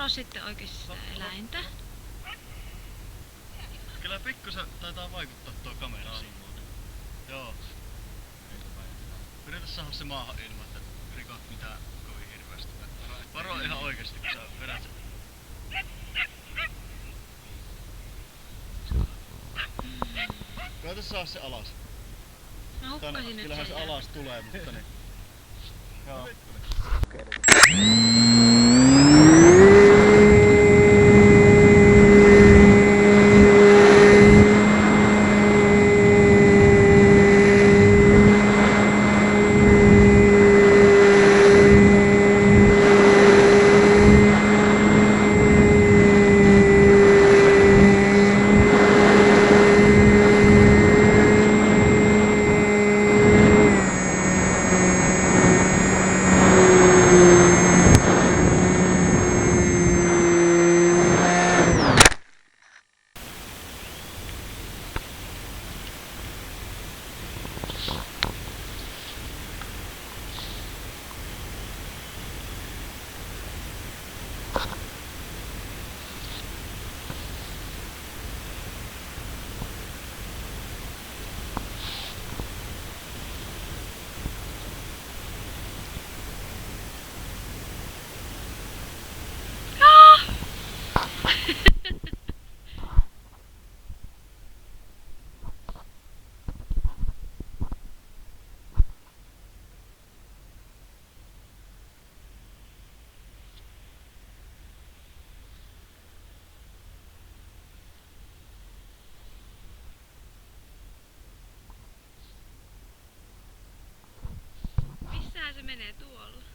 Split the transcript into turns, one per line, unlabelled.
oo sitten oikeesti sitä eläintä.
Kyllä pikkusen taitaa vaikuttaa tuo kamera siinä muuten. Joo. Yritä saada se maahan ilman, että rikot mitään kovin hirveästi. Varo ihan oikeesti, kun sä vedät sen. Koita saa se alas.
Mä hukkasin nyt
Kyllähän
sen
se alas tulee, mutta niin. Joo.
Missähän se menee tuolla?